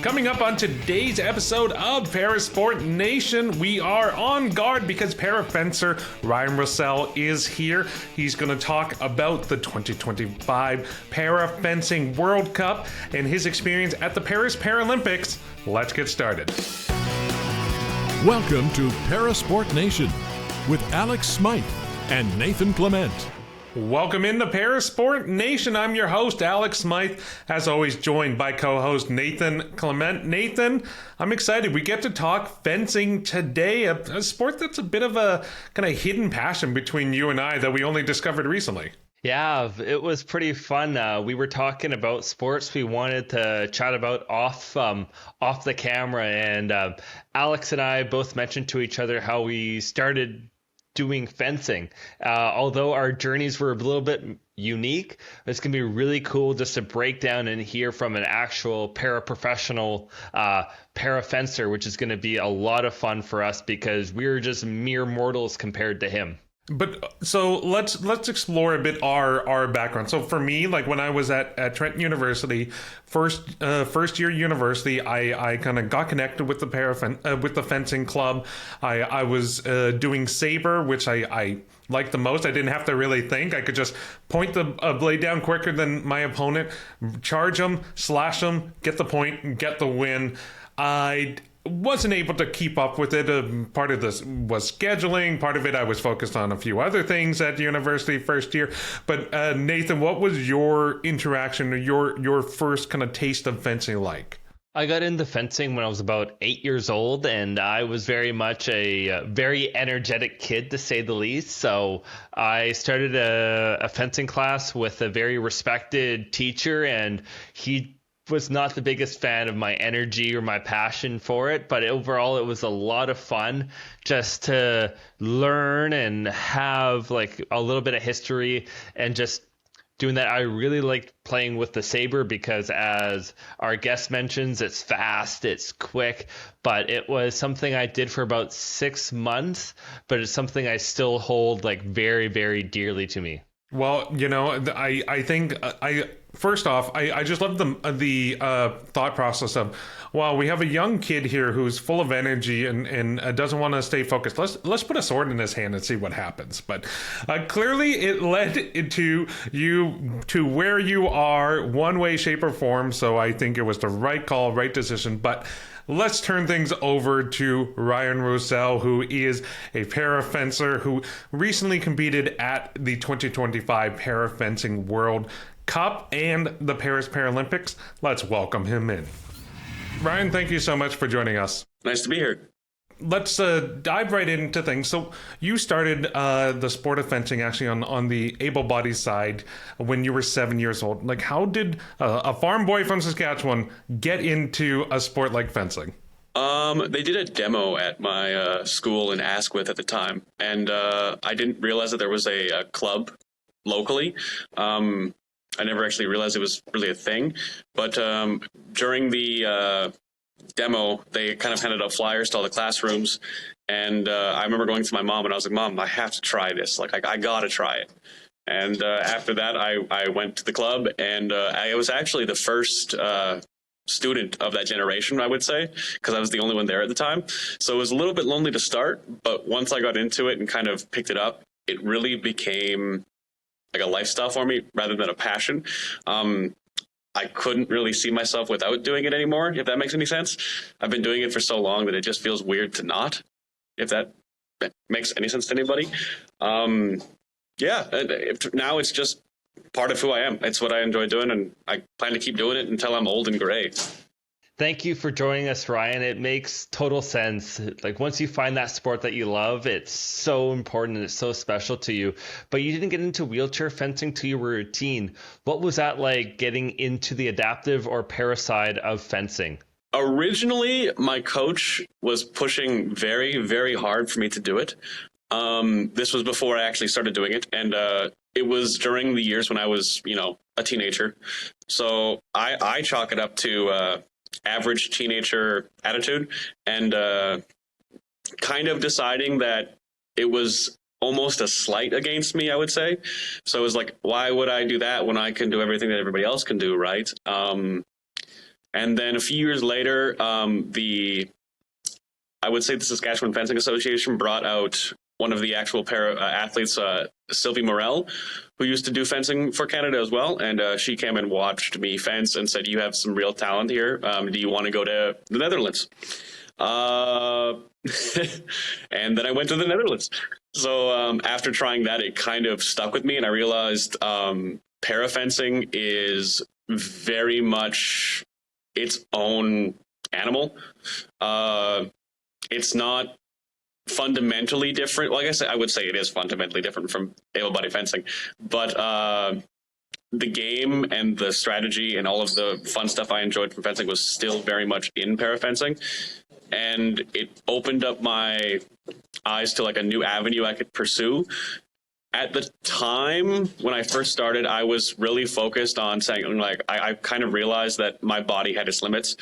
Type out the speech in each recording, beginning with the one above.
Coming up on today's episode of Parasport Nation, we are on guard because para-fencer Ryan Roussel is here. He's going to talk about the 2025 Para-Fencing World Cup and his experience at the Paris Paralympics. Let's get started. Welcome to Parasport Nation with Alex Smyth and Nathan Clement. Welcome into Parasport Nation. I'm your host, Alex Smyth, as always joined by co-host Nathan Clement. Nathan, I'm excited. We get to talk fencing today, a sport that's a bit of a kind of hidden passion between you and I that we only discovered recently. Yeah, it was pretty fun. We were talking about sports we wanted to chat about off the camera, and Alex and I both mentioned to each other how we started doing fencing. Although our journeys were a little bit unique, it's going to be really cool just to break down and hear from an actual para-professional para-fencer, which is going to be a lot of fun for us because we're just mere mortals compared to him. But so let's explore a bit our background. So for me, like when I was at Trent University, first year university, I kind of got connected with the with the fencing club. I was doing saber, which I liked the most. I didn't have to really think. I could just point the blade down quicker than my opponent, charge them, slash them, get the point, get the win. I wasn't able to keep up with it. Part of this was scheduling. Part of it I was focused on a few other things at university first year. But Nathan, what was your interaction or your first kind of taste of fencing like? I got into fencing when I was about 8 years old, and I was very much a very energetic kid, to say the least. So I started a fencing class with a very respected teacher, and he was not the biggest fan of my energy or my passion for it, but overall it was a lot of fun just to learn and have like a little bit of history and just doing that. I really liked playing with the saber because, as our guest mentions, it's fast, it's quick, but it was something I did for about 6 months, but it's something I still hold like very, very dearly to me. Well, you know, I think first off, I just love the thought process of, well, we have a young kid here who's full of energy and doesn't want to stay focused. Let's put a sword in his hand and see what happens. But clearly, it led to you to where you are, one way, shape, or form. So I think it was the right call, right decision. But let's turn things over to Ryan Roussel, who is a para-fencer who recently competed at the 2025 Para-Fencing World Cup and the Paris Paralympics. Let's welcome him in. Ryan, thank you so much for joining us. Nice to be here. Let's dive right into things. So you started the sport of fencing actually on the able-bodied side when you were 7 years old. Like, how did a farm boy from Saskatchewan get into a sport like fencing? They did a demo at my school in Asquith at the time, and I didn't realize that there was a club locally. I never actually realized it was really a thing, but during the demo, they kind of handed out flyers to all the classrooms, and I remember going to my mom and I was like, Mom, I have to try this. Like, I gotta try it. And after that, I went to the club, and I was actually the first student of that generation, I would say, because I was the only one there at the time. So it was a little bit lonely to start, but once I got into it and kind of picked it up, it really became like a lifestyle for me rather than a passion. I couldn't really see myself without doing it anymore, if that makes any sense. I've been doing it for so long that it just feels weird to not, if that makes any sense to anybody. Now it's just part of who I am. It's what I enjoy doing, and I plan to keep doing it until I'm old and gray. Thank you for joining us, Ryan. It makes total sense. Like, once you find that sport that you love, it's so important and it's so special to you. But you didn't get into wheelchair fencing till you were a teen. What was that like, getting into the adaptive or para side of fencing? Originally, my coach was pushing very, very hard for me to do it. This was before I actually started doing it. And it was during the years when I was, a teenager. So I chalk it up to average teenager attitude and kind of deciding that it was almost a slight against me, I would say. So it was like, why would I do that when I can do everything that everybody else can do, right? And then a few years later, I would say the Saskatchewan Fencing Association brought out one of the actual para athletes, Sylvie Morel, who used to do fencing for Canada as well. And she came and watched me fence and said, "You have some real talent here. Do you want to go to the Netherlands?" And then I went to the Netherlands. So after trying that, it kind of stuck with me, and I realized para fencing is very much its own animal. It's not fundamentally different. Well, I guess I would say it is fundamentally different from able-bodied fencing, but the game and the strategy and all of the fun stuff I enjoyed from fencing was still very much in para fencing, and it opened up my eyes to like a new avenue I could pursue. At the time when I first started, I was really focused on saying, like, I kind of realized that my body had its limits.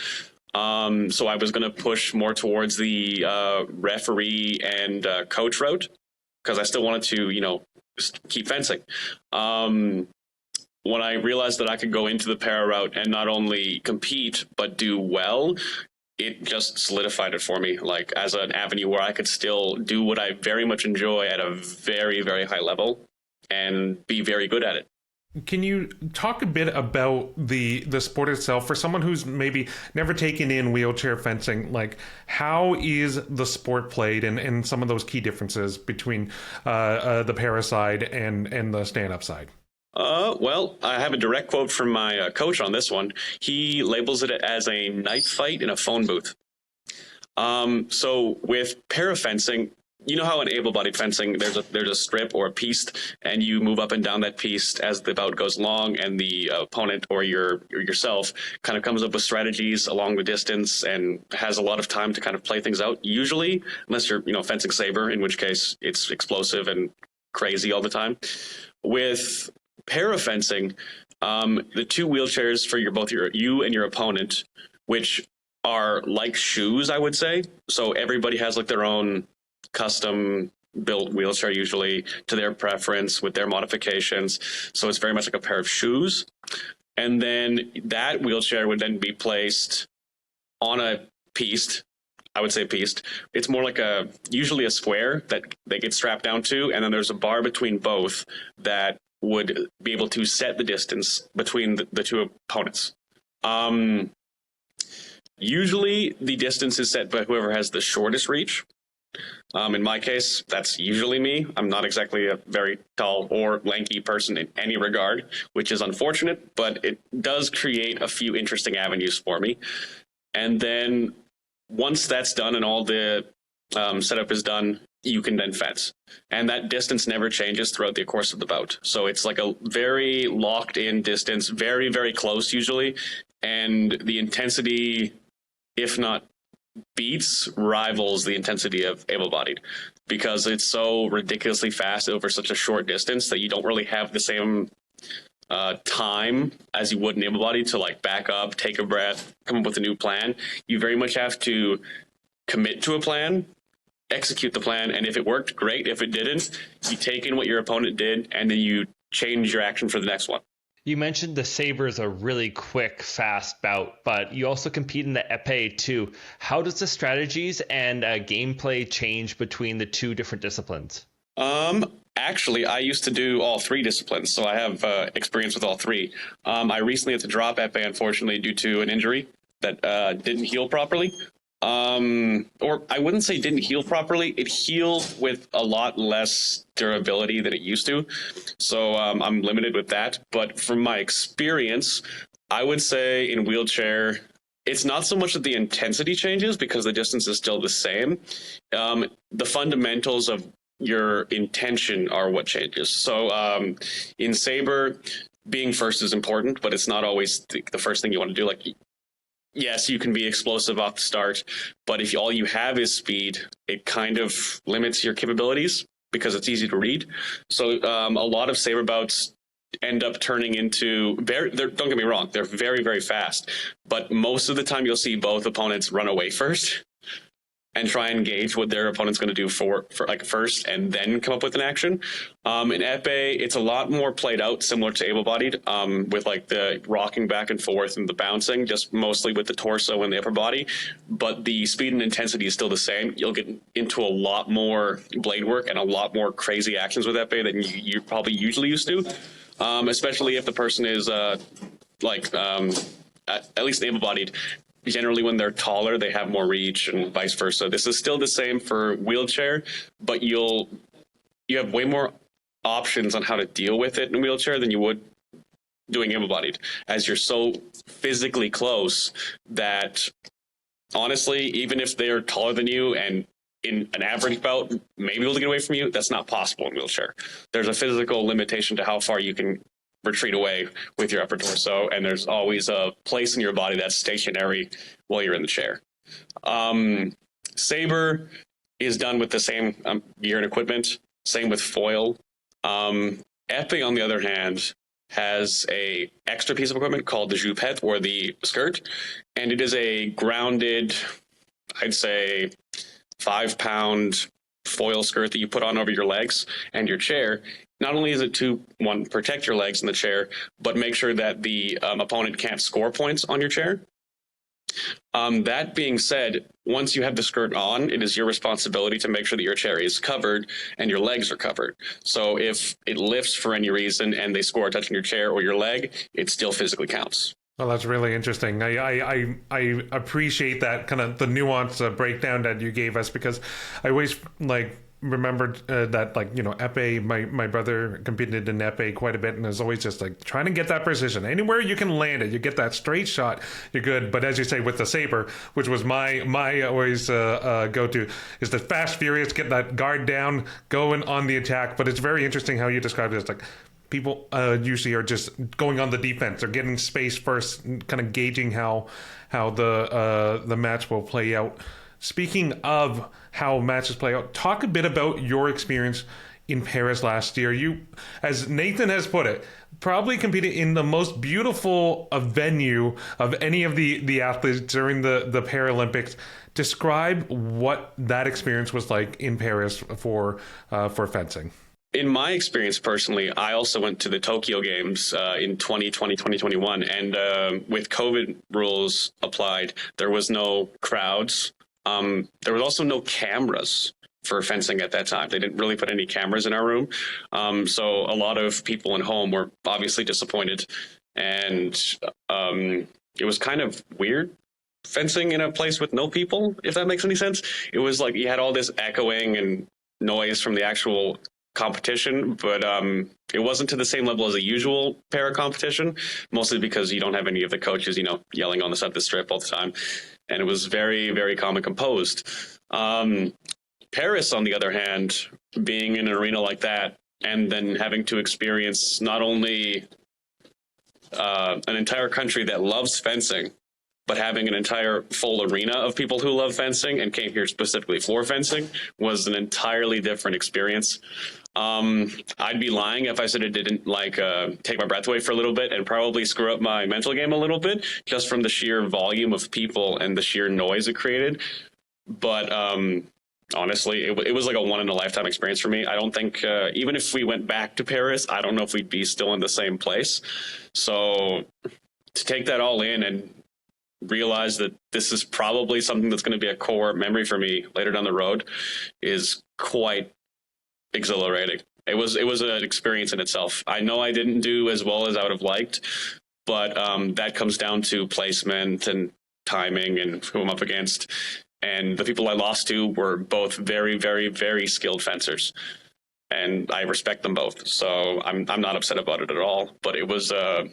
So I was going to push more towards the referee and coach route because I still wanted to, keep fencing. When I realized that I could go into the para route and not only compete but do well, it just solidified it for me, like as an avenue where I could still do what I very much enjoy at a very, very high level and be very good at it. Can you talk a bit about the sport itself for someone who's maybe never taken in wheelchair fencing? Like, how is the sport played, and some of those key differences between the para side and the stand-up side? Well, I have a direct quote from my coach on this one. He labels it as a knife fight in a phone booth. So with para fencing, you know how in able-bodied fencing there's a strip or a piste, and you move up and down that piste as the bout goes along, and the opponent or yourself kind of comes up with strategies along the distance and has a lot of time to kind of play things out. Usually, unless you're fencing saber, in which case it's explosive and crazy all the time. With para fencing, the two wheelchairs for you and your opponent, which are like shoes, I would say. So everybody has like their own custom built wheelchair, usually to their preference with their modifications. So it's very much like a pair of shoes. And then that wheelchair would then be placed on a piste. I would say piste. It's more like usually a square that they get strapped down to, and then there's a bar between both that would be able to set the distance between the two opponents. Usually the distance is set by whoever has the shortest reach. In my case, that's usually me. I'm not exactly a very tall or lanky person in any regard, which is unfortunate, but it does create a few interesting avenues for me. And then once that's done and all the setup is done, you can then fence. And that distance never changes throughout the course of the bout. So it's like a very locked in distance, very, very close usually. And the intensity, if not rivals the intensity of able-bodied, because it's so ridiculously fast over such a short distance that you don't really have the same time as you would in able-bodied to like back up, take a breath, come up with a new plan. You very much have to commit to a plan, execute the plan, and if it worked, great. If it didn't, you take in what your opponent did and then you change your action for the next one. You mentioned the saber is a really quick, fast bout, but you also compete in the épée too. How does the strategies and gameplay change between the two different disciplines? Actually, I used to do all three disciplines, so I have experience with all three. I recently had to drop épée, unfortunately, due to an injury that didn't heal properly. Or I wouldn't say didn't heal properly. It healed with a lot less durability than it used to. So I'm limited with that. But from my experience, I would say in wheelchair, it's not so much that the intensity changes because the distance is still the same. The fundamentals of your intention are what changes. So in saber, being first is important, but it's not always the first thing you want to do. Like, yes, you can be explosive off the start, but if all you have is speed, it kind of limits your capabilities because it's easy to read. So a lot of saber bouts end up turning into don't get me wrong, they're very, very fast, but most of the time you'll see both opponents run away first. and try and gauge what their opponent's going to do for like first, and then come up with an action. In épée, it's a lot more played out, similar to able-bodied, with like the rocking back and forth and the bouncing, just mostly with the torso and the upper body. But the speed and intensity is still the same. You'll get into a lot more blade work and a lot more crazy actions with épée than you're probably usually used to, especially if the person is at least able-bodied. Generally, when they're taller, they have more reach, and vice versa. This is still the same for wheelchair, but you have way more options on how to deal with it in wheelchair than you would doing able-bodied, as you're so physically close that, honestly, even if they're taller than you and in an average bout maybe able to get away from you, that's not possible in wheelchair. There's a physical limitation to how far you can retreat away with your upper torso, and there's always a place in your body that's stationary while you're in the chair. Saber is done with the same gear and equipment, same with foil. Épée, on the other hand, has a extra piece of equipment called the jupette, or the skirt, and it is a grounded, I'd say 5-pound foil skirt that you put on over your legs and your chair. Not only is it to, one, protect your legs in the chair, but make sure that the opponent can't score points on your chair. That being said, once you have the skirt on, it is your responsibility to make sure that your chair is covered and your legs are covered. So if it lifts for any reason and they score touching your chair or your leg, it still physically counts. Well, that's really interesting. I appreciate that kind of the nuance breakdown that you gave us, because I always remembered that épée, my brother competed in épée quite a bit, and is always just trying to get that precision. Anywhere you can land it, you get that straight shot, you're good. But as you say, with the saber, which was my always go-to, is the fast, furious, get that guard down, going on the attack. But it's very interesting how you described it as people usually are just going on the defense. They're getting space first, kind of gauging how the match will play out. Speaking of how matches play out, talk a bit about your experience in Paris last year. You, as Nathan has put it, probably competed in the most beautiful venue of any of the athletes during the Paralympics. Describe what that experience was like in Paris for fencing. In my experience personally, I also went to the Tokyo Games in 2020, 2021, and with COVID rules applied, there was no crowds. There was also no cameras for fencing at that time. They didn't really put any cameras in our room. So a lot of people at home were obviously disappointed. And it was kind of weird fencing in a place with no people, if that makes any sense. It was like you had all this echoing and noise from the actual competition, but it wasn't to the same level as a usual para competition, mostly because you don't have any of the coaches, yelling on the side of the strip all the time. And it was very, very calm and composed. Paris, on the other hand, being in an arena like that, and then having to experience not only an entire country that loves fencing, but having an entire full arena of people who love fencing and came here specifically for fencing, was an entirely different experience. I'd be lying if I said it didn't take my breath away for a little bit and probably screw up my mental game a little bit, just from the sheer volume of people and the sheer noise it created. But honestly, it was like a one-in-a-lifetime experience for me. I don't think, even if we went back to Paris, I don't know if we'd be still in the same place. So to take that all in and realize that this is probably something that's going to be a core memory for me later down the road is quite exhilarating. It was an experience in itself. I know I didn't do as well as I would have liked, but that comes down to placement and timing and who I'm up against. And the people I lost to were both very, very, very skilled fencers, and I respect them both. So I'm not upset about it at all. But it was a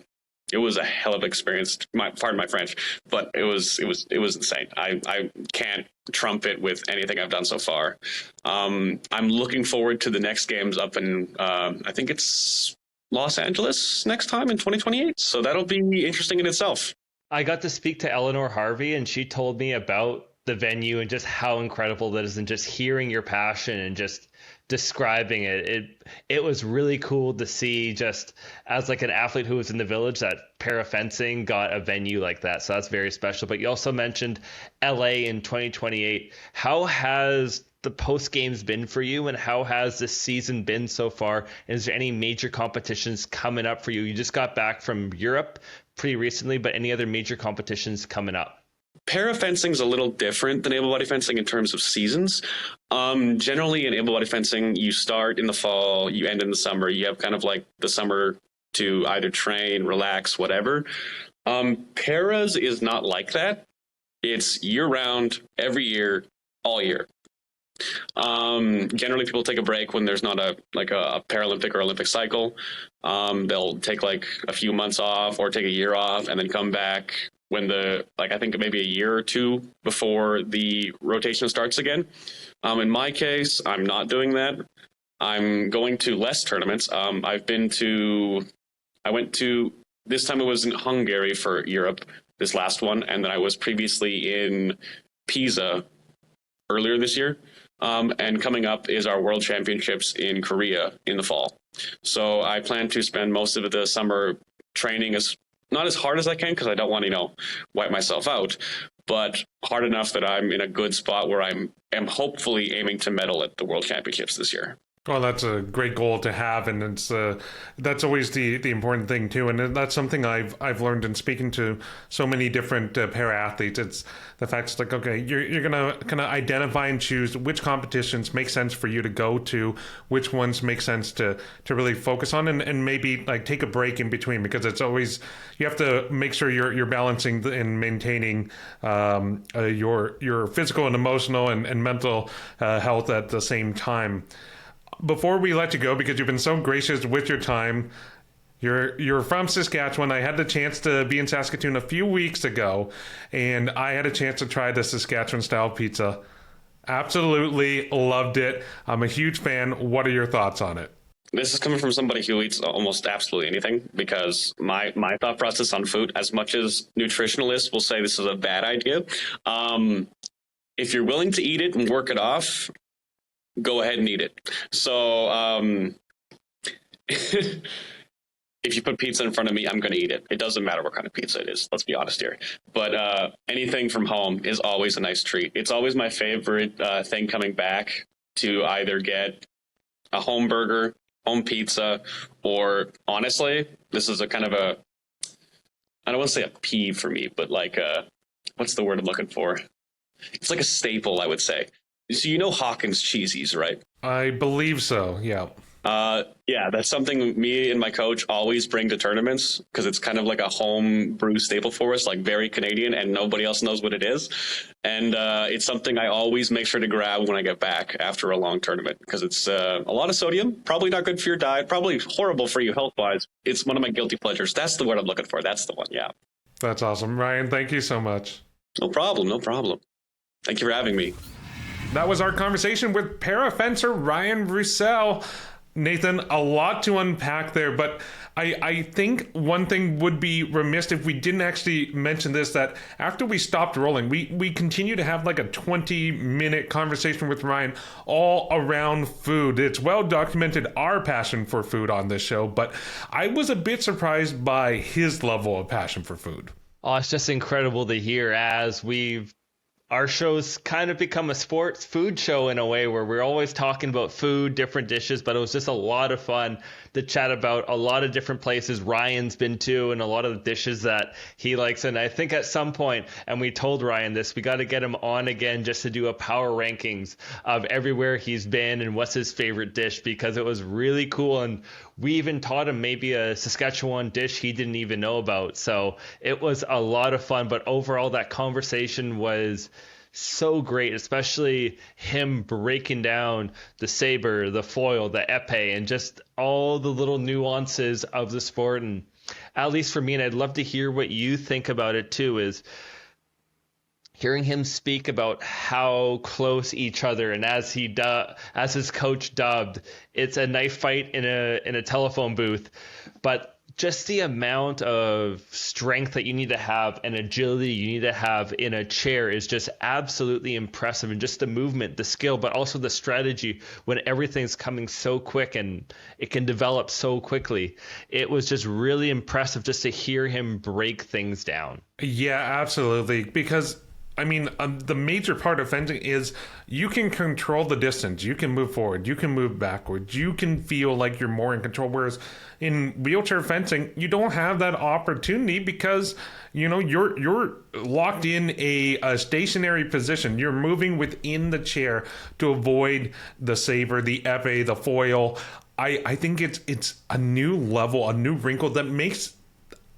hell of an experience. Pardon my French, but it was insane. I can't trump it with anything I've done so far. I'm looking forward to the next games up in I think it's Los Angeles next time in 2028. So that'll be interesting in itself. I got to speak to Eleanor Harvey, and she told me about the venue and just how incredible that is, and just hearing your passion and just describing it was really cool to see, just as like an athlete who was in the village, that para fencing got a venue like that. So that's very special. But you also mentioned LA in 2028. How has the post games been for you, and how has this season been so far? And is there any major competitions coming up for you? You just got back from Europe pretty recently, but any other major competitions coming up? Para fencing is a little different than able-bodied fencing in terms of seasons. Generally, in able-bodied fencing, you start in the fall, you end in the summer. You have kind of like the summer to either train, relax, whatever. Paras is not like that. It's year-round, every year, all year. Generally, people take a break when there's not a Paralympic or Olympic cycle. They'll take like a few months off or take a year off and then come back when I think maybe a year or two before the rotation starts again. In my case, I'm not doing that. I'm going to less tournaments. This time it was in Hungary for Europe, this last one, and then I was previously in Pisa earlier this year. And coming up is our World Championships in Korea in the fall. So I plan to spend most of the summer training not as hard as I can, because I don't want to, wipe myself out, but hard enough that I'm in a good spot where am hopefully aiming to medal at the World Championships this year. Well, that's a great goal to have, and that's always the important thing too. And that's something I've learned in speaking to so many different para athletes. It's the fact it's like, okay, you're gonna kind of identify and choose which competitions make sense for you to go to, which ones make sense to really focus on, and maybe like take a break in between, because it's always, you have to make sure you're balancing and maintaining your physical and emotional and mental health at the same time. Before we let you go, because you've been so gracious with your time, you're from Saskatchewan. I had the chance to be in Saskatoon a few weeks ago, and I had a chance to try the Saskatchewan-style pizza. Absolutely loved it. I'm a huge fan. What are your thoughts on it? This is coming from somebody who eats almost absolutely anything, because my thought process on food, as much as nutritionalists will say this is a bad idea, if you're willing to eat it and work it off, go ahead and eat it. So if you put pizza in front of me, I'm going to eat it. It doesn't matter what kind of pizza it is. Let's be honest here. But anything from home is always a nice treat. It's always my favorite thing coming back, to either get a home burger, home pizza, or honestly, this is a kind of I don't want to say a peeve for me, but like what's the word I'm looking for? It's like a staple, I would say. So Hawkins cheesies, right? I believe so, yeah. Yeah, that's something me and my coach always bring to tournaments, because it's kind of like a home brew staple for us, like very Canadian, and nobody else knows what it is. And it's something I always make sure to grab when I get back after a long tournament, because it's a lot of sodium, probably not good for your diet, probably horrible for you health-wise. It's one of my guilty pleasures. That's the word I'm looking for. That's the one, yeah. That's awesome. Ryan, thank you so much. No problem. Thank you for having me. That was our conversation with para fencer Ryan Roussel. Nathan, a lot to unpack there, but I think one thing would be remiss if we didn't actually mention this, that after we stopped rolling, we continue to have like a 20-minute conversation with Ryan all around food. It's well documented our passion for food on this show, but I was a bit surprised by his level of passion for food. Oh, it's just incredible to hear, as our show's kind of become a sports food show in a way, where we're always talking about food, different dishes, but it was just a lot of fun to chat about a lot of different places Ryan's been to and a lot of the dishes that he likes. And I think at some point, and we told Ryan this, we got to get him on again just to do a power rankings of everywhere he's been and what's his favorite dish, because it was really cool. And we even taught him maybe a Saskatchewan dish he didn't even know about. So it was a lot of fun, but overall that conversation was so great, especially him breaking down the saber, the foil, the épée, and just all the little nuances of the sport. And at least for me, and I'd love to hear what you think about it too, is hearing him speak about how close each other, and as his coach dubbed, it's a knife fight in a telephone booth, but just the amount of strength that you need to have and agility you need to have in a chair is just absolutely impressive. And just the movement, the skill, but also the strategy when everything's coming so quick and it can develop so quickly. It was just really impressive just to hear him break things down. Yeah, absolutely. Because I mean, the major part of fencing is you can control the distance. You can move forward. You can move backwards. You can feel like you're more in control. Whereas in wheelchair fencing, you don't have that opportunity because, you know, you're locked in a stationary position. You're moving within the chair to avoid the saber, the épée, the foil. I think it's a new level, a new wrinkle that makes,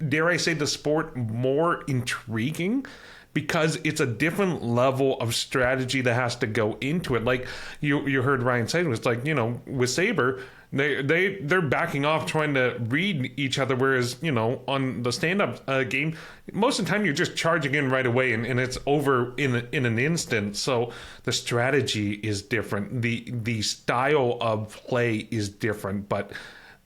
dare I say, the sport more intriguing, because it's a different level of strategy that has to go into it. Like you heard Ryan say, it was like, you know, with saber, they're backing off trying to read each other, whereas, you know, on the stand-up game, most of the time you're just charging in right away and it's over in an instant. So the strategy is different, the style of play is different, but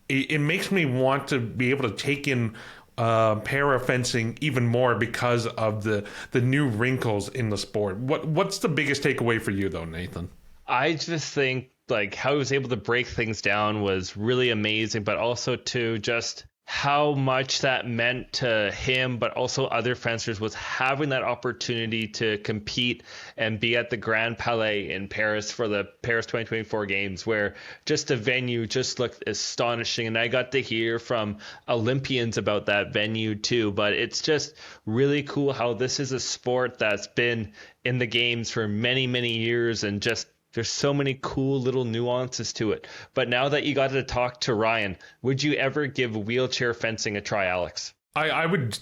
it makes me want to be able to take in para fencing even more because of the new wrinkles in the sport. What's the biggest takeaway for you though, Nathan? I just think like how he was able to break things down was really amazing, but also to just how much that meant to him, but also other fencers, was having that opportunity to compete and be at the Grand Palais in Paris for the Paris 2024 games, where just the venue just looked astonishing. And I got to hear from Olympians about that venue too. But it's just really cool how this is a sport that's been in the games for many, many years, and just there's so many cool little nuances to it. But now that you got to talk to Ryan, would you ever give wheelchair fencing a try, Alex? I would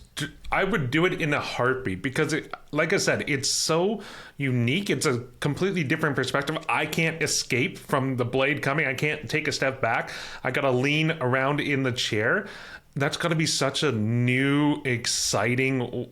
do it in a heartbeat, because like I said, it's so unique. It's a completely different perspective. I can't escape from the blade coming. I can't take a step back. I got to lean around in the chair. That's got to be such a new, exciting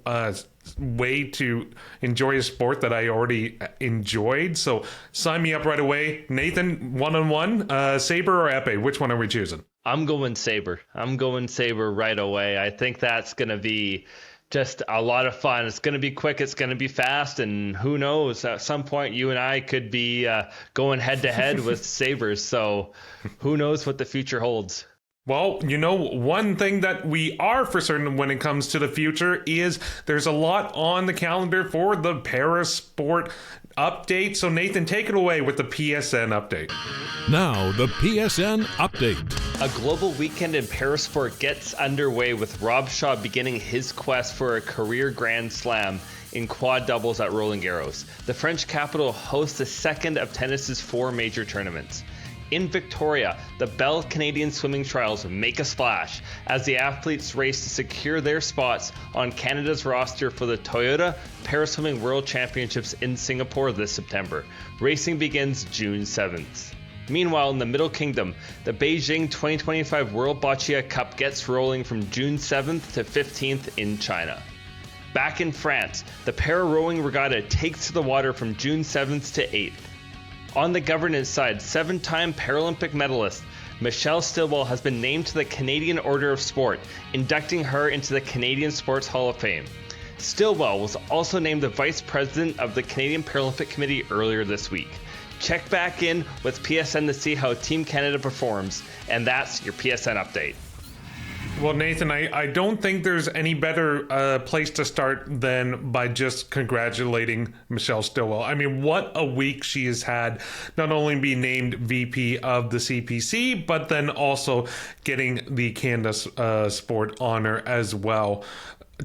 way to enjoy a sport that I already enjoyed. So sign me up right away. Nathan, one-on-one, saber or épée? Which one are we choosing? I'm going saber. I'm going saber right away. I think that's going to be just a lot of fun. It's going to be quick. It's going to be fast. And who knows, at some point you and I could be going head to head with sabers. So who knows what the future holds. Well, you know, one thing that we are for certain when it comes to the future is there's a lot on the calendar for the Parasport update. So Nathan, take it away with the PSN update. Now, the PSN update. A global weekend in Parasport gets underway with Rob Shaw beginning his quest for a career Grand Slam in quad doubles at Roland Garros. The French capital hosts the second of tennis's 4 major tournaments. In Victoria, the Bell Canadian Swimming Trials make a splash as the athletes race to secure their spots on Canada's roster for the Toyota Paraswimming World Championships in Singapore this September. Racing begins June 7th. Meanwhile, in the Middle Kingdom, the Beijing 2025 World Boccia Cup gets rolling from June 7th to 15th in China. Back in France, the para-rowing regatta takes to the water from June 7th to 8th. On the governance side, 7-time Paralympic medalist Michelle Stilwell has been named to the Canadian Order of Sport, inducting her into the Canadian Sports Hall of Fame. Stillwell was also named the Vice President of the Canadian Paralympic Committee earlier this week. Check back in with PSN to see how Team Canada performs, and that's your PSN update. Well, Nathan, I don't think there's any better place to start than by just congratulating Michelle Stilwell. I mean, what a week she has had, not only being named VP of the CPC, but then also getting the Canada Sport honor as well.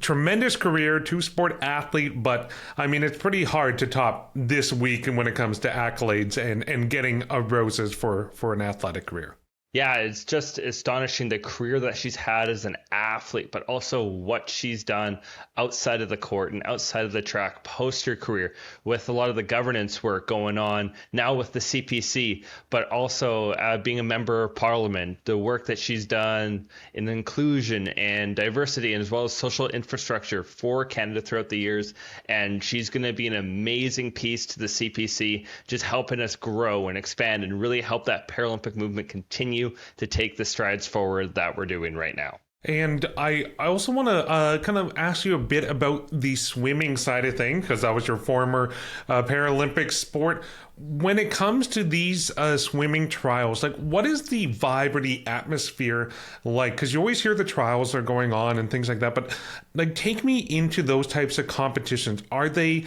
Tremendous career, 2-sport athlete, but I mean, it's pretty hard to top this week when it comes to accolades and getting roses for an athletic career. Yeah, it's just astonishing the career that she's had as an athlete, but also what she's done outside of the court and outside of the track post her career, with a lot of the governance work going on now with the CPC, but also being a member of Parliament, the work that she's done in inclusion and diversity, and as well as social infrastructure for Canada throughout the years. And she's going to be an amazing piece to the CPC, just helping us grow and expand and really help that Paralympic movement continue to take the strides forward that we're doing right now. And I also want to kind of ask you a bit about the swimming side of things, because that was your former Paralympic sport. When it comes to these swimming trials, like, what is the vibe or the atmosphere like? Because you always hear the trials are going on and things like that, but like, take me into those types of competitions. Are they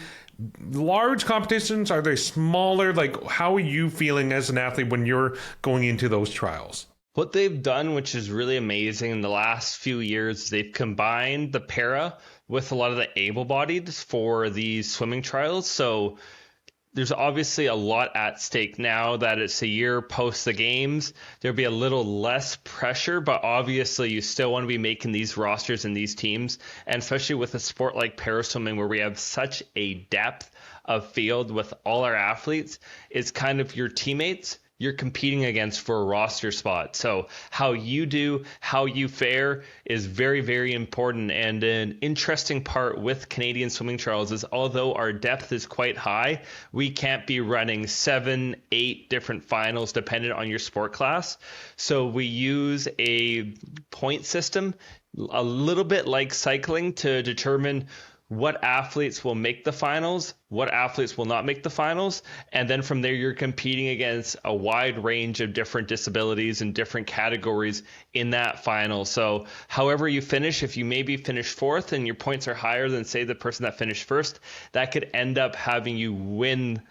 large competitions? Are they smaller? Like, how are you feeling as an athlete when you're going into those trials? What they've done, which is really amazing in the last few years, they've combined the para with a lot of the able-bodied for these swimming trials. So there's obviously a lot at stake now that it's a year post the games. There'll be a little less pressure, but obviously you still want to be making these rosters and these teams. And especially with a sport like paraswimming, where we have such a depth of field with all our athletes, it's kind of your teammates you're competing against for a roster spot. So how you do, how you fare is very, very important. And an interesting part with Canadian swimming trials is, although our depth is quite high, we can't be running 7, 8 different finals dependent on your sport class. So we use a point system, a little bit like cycling, to determine what athletes will make the finals, what athletes will not make the finals. And then from there, you're competing against a wide range of different disabilities and different categories in that final. So however you finish, if you maybe finish fourth and your points are higher than, say, the person that finished first, that could end up having you win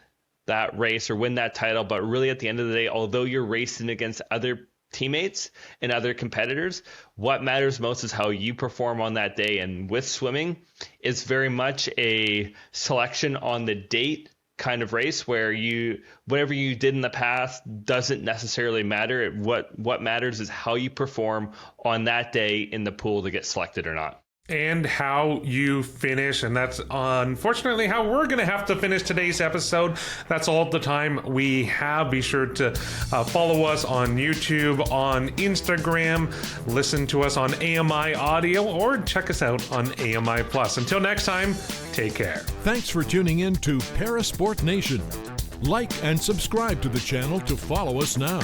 that race or win that title. But really, at the end of the day, although you're racing against other teammates and other competitors, what matters most is how you perform on that day. And with swimming, it's very much a selection on the date kind of race, where whatever you did in the past doesn't necessarily matter. What matters is how you perform on that day in the pool to get selected or not. And how you finish. And that's unfortunately how we're going to have to finish today's episode. That's all the time we have. Be sure to follow us on YouTube, on Instagram, listen to us on AMI Audio, or check us out on AMI Plus. Until next time, take care. Thanks for tuning in to Parasport Nation. Like and subscribe to the channel to follow us now.